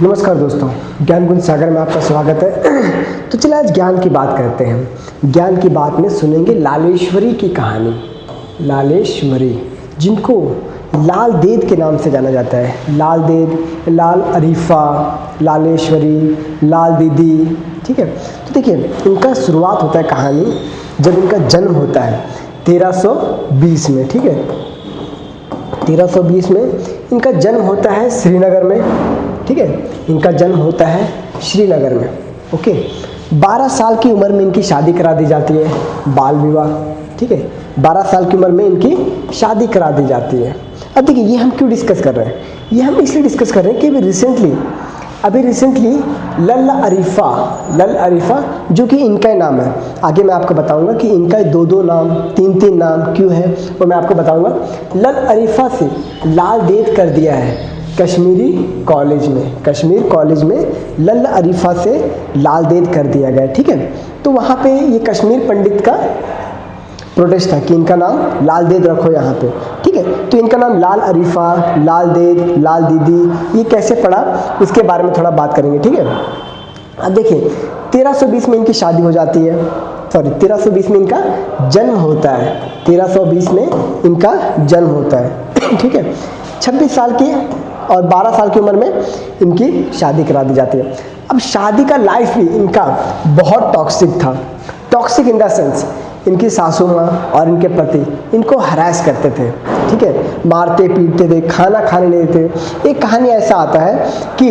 नमस्कार दोस्तों, ज्ञान गुंज सागर में आपका स्वागत है। तो चलिए आज ज्ञान की बात करते हैं। ज्ञान की बात में सुनेंगे लालेश्वरी की कहानी। लालेश्वरी, जिनको लाल देद के नाम से जाना जाता है। लाल देद, लाल अरीफा, लालेश्वरी, लाल दीदी। ठीक है, तो देखिए इनका शुरुआत होता है कहानी जब इनका जन्म होता है 1320 में। ठीक है, 1320 में इनका जन्म होता है श्रीनगर में। ठीक है, इनका जन्म होता है श्रीनगर में। ओके, 12 साल की उम्र में इनकी शादी करा दी जाती है, बाल विवाह। ठीक है, 12 साल की उम्र में इनकी शादी करा दी जाती है। अब देखिए ये हम क्यों डिस्कस कर रहे हैं, ये हम इसलिए डिस्कस कर रहे हैं कि अभी रिसेंटली लल अरीफा जो कि इनका नाम है, आगे मैं आपको बताऊंगा कि इनका दो नाम, तीन नाम क्यों है वो मैं आपको बताऊंगा। लल अरीफा से लाल देद कर दिया है कश्मीर कॉलेज में लल अरीफा से लाल देद कर दिया गया। ठीक है, तो वहाँ पे ये कश्मीर पंडित का प्रोटेस्ट था कि इनका नाम लाल देद रखो यहाँ पे। ठीक है, तो इनका नाम लाल अरीफा, लाल देद, लाल दीदी, ये कैसे पड़ा उसके बारे में थोड़ा बात करेंगे। ठीक है, अब देखिए 1320 में इनकी शादी हो जाती है, 1320 में इनका जन्म होता है। 1320 में इनका जन्म होता है। ठीक है, 26 साल की और 12 साल की उम्र में इनकी शादी करा दी जाती है। अब शादी का लाइफ भी इनका बहुत टॉक्सिक था। टॉक्सिक इन द सेंस इनकी सासू माँ और इनके पति इनको हरास करते थे। ठीक है, मारते पीटते थे, खाना खाने नहीं देते। एक कहानी ऐसा आता है कि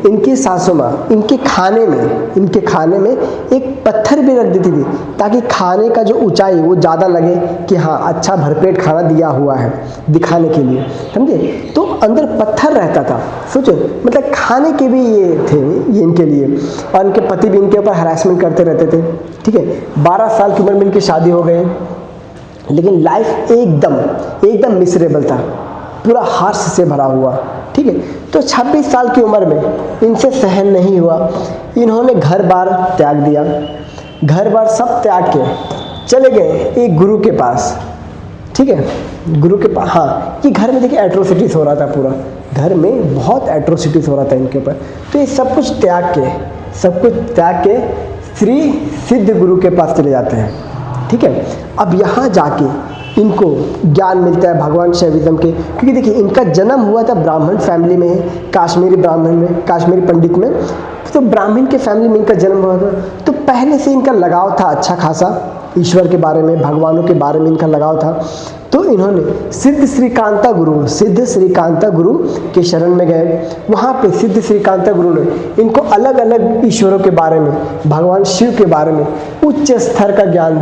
इनकी सासू माँ इनके खाने में एक पत्थर भी रख देती थी ताकि खाने का जो ऊंचाई वो ज़्यादा लगे कि हाँ अच्छा भरपेट खाना दिया हुआ है, दिखाने के लिए, समझे। तो अंदर पत्थर रहता था, सोचो, मतलब खाने के भी ये थे ये इनके लिए, और इनके पति भी इनके ऊपर हरासमेंट करते रहते थे। ठीक है, 12 साल की उम्र में इनकी शादी हो गई, लेकिन लाइफ एकदम मिसरेबल था, पूरा हार्श से भरा हुआ। ठीक है, तो 26 साल की उम्र में इनसे सहन नहीं हुआ, इन्होंने घर बार त्याग दिया, घर बार सब त्याग के चले गए एक गुरु के पास। ठीक है, गुरु के पास, हाँ, कि घर में देखिए एट्रोसिटीज हो रहा था, पूरा घर में बहुत एट्रोसिटीज हो रहा था इनके ऊपर। तो ये सब कुछ त्याग के श्री सिद्ध गुरु के पास चले जाते हैं। ठीक है, अब यहाँ जाके इनको ज्ञान मिलता है भगवान शैविज्म के, क्योंकि देखिए इनका जन्म हुआ था ब्राह्मण फैमिली में, काश्मीरी पंडित में। तो ब्राह्मण के फैमिली में इनका जन्म हुआ था, तो पहले से इनका लगाव था अच्छा खासा, ईश्वर के बारे में, भगवानों के बारे में इनका लगाव था। तो इन्होंने सिद्ध श्रीकांता गुरु के शरण में गए। वहाँ पे सिद्ध श्रीकांता गुरु ने इनको अलग अलग ईश्वरों के बारे में, भगवान शिव के बारे में उच्च स्तर का ज्ञान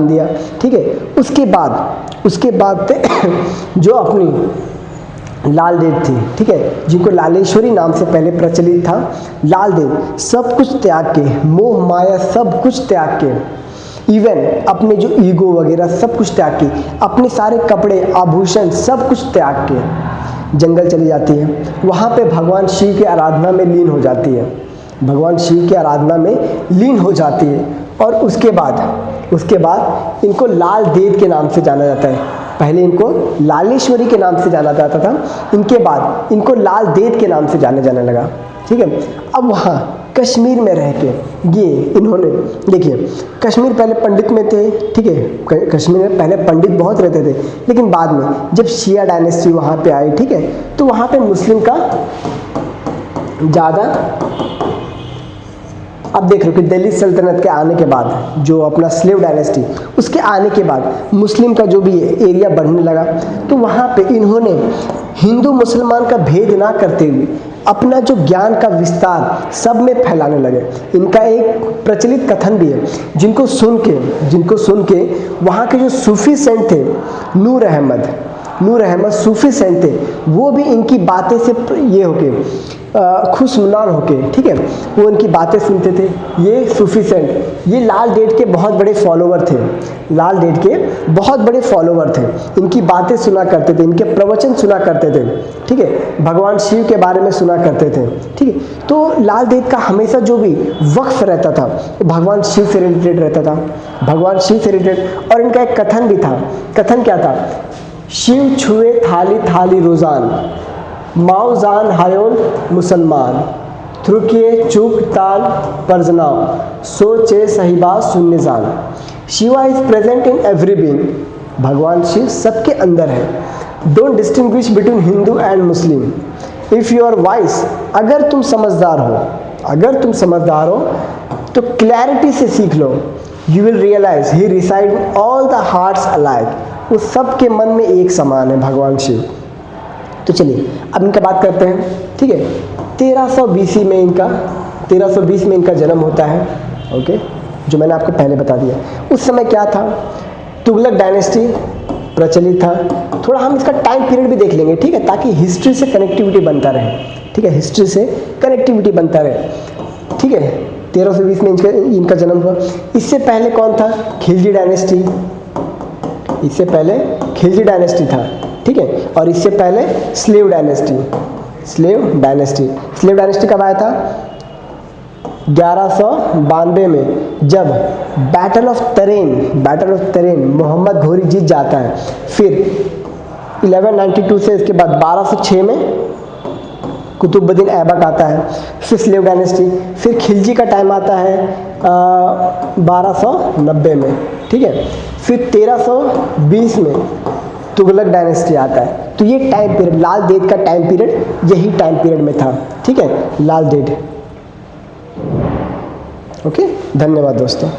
दिया। ठीक है, उसके बाद जो अपनी लाल देद थी, ठीक है, जिनको लालेश्वरी नाम से पहले प्रचलित था, लाल देद सब कुछ त्याग के, मोह माया सब कुछ त्याग के, इवन अपने जो ईगो वगैरह सब कुछ त्याग के, अपने सारे कपड़े आभूषण सब कुछ त्याग के जंगल चली जाती है। वहाँ पे भगवान शिव की आराधना में लीन हो जाती है। और उसके बाद इनको लाल देद के नाम से जाना जाता है। पहले इनको लालेश्वरी के नाम से जाना जाता था, इनके बाद इनको लाल देद के नाम से जाने लगा। ठीक है, अब वहाँ कश्मीर में रह के ये इन्होंने, देखिए कश्मीर पहले पंडित में थे। ठीक है, कश्मीर में पहले पंडित बहुत रहते थे, लेकिन बाद में जब शिया डायनेस्टी वहाँ पे आई, ठीक है, तो वहाँ पे मुस्लिम का ज़्यादा, अब देख रहे हो कि दिल्ली सल्तनत के आने के बाद, जो अपना स्लेव डायनेस्टी, उसके आने के बाद मुस्लिम का जो भी एरिया बढ़ने लगा, तो वहाँ पे इन्होंने हिंदू मुसलमान का भेद ना करते हुए अपना जो ज्ञान का विस्तार सब में फैलाने लगे। इनका एक प्रचलित कथन भी है, जिनको सुन के वहाँ के जो सूफी सेंट थे, नूर अहमद सूफी सेंट थे, वो भी इनकी बातें से ये होके खुशनुमा होके, ठीक है, वो इनकी बातें सुनते थे। ये सूफी सेंट, ये लाल देद के बहुत बड़े फॉलोवर थे, इनकी बातें सुना करते थे, इनके प्रवचन सुना करते थे। ठीक है, भगवान शिव के बारे में सुना करते थे। ठीक है, तो लाल देद का हमेशा जो भी वक्फ रहता था भगवान शिव से रिलेटेड रहता था, और इनका एक कथन भी था। कथन क्या था? शिव छुए थाली थाली रोजान, माओजान हायोन मुसलमान, थ्रुकिए चुक ताल परजनाव, सोचे सहिबा शून्य जान। Shiva is present in every being, भगवान शिव सबके अंदर है। Don't distinguish between Hindu and Muslim. If you are wise, अगर तुम समझदार हो तो क्लैरिटी से सीख लो। You will realise he reside in all the hearts alike, वो सबके मन में एक समान है भगवान शिव। तो चलिए अब इनका बात करते हैं, ठीक है। 1320 में इनका जन्म होता है, ओके, जो मैंने आपको पहले बता दिया। उस समय क्या था, तुगलक डायनेस्टी प्रचलित था। थोड़ा हम इसका टाइम पीरियड भी देख लेंगे, ठीक है, ताकि हिस्ट्री से कनेक्टिविटी बनता रहे, ठीक है, हिस्ट्री से कनेक्टिविटी बनता रहे, ठीक है। 1320 में इनका जन्म हुआ। इससे पहले कौन था, खिलजी डायनेस्टी, इससे पहले खिलजी डायनेस्टी था, ठीक है। और इससे पहले स्लेव डायनेस्टी कब आया था, 1192 में, जब बैटल ऑफ तरेन मोहम्मद घोरी जीत जाता है। फिर 1192 से इसके बाद 1206 में कुतुबुद्दीन ऐबक आता है। फिर स्लेव डायनेस्टी, फिर खिलजी का टाइम आता है 1290 में, ठीक है। फिर 1320 में तुगलक डायनेस्टी आता है। तो ये टाइम पीरियड, लाल देद का टाइम पीरियड यही टाइम पीरियड में था, ठीक है, लाल देद। ओके, धन्यवाद दोस्तों।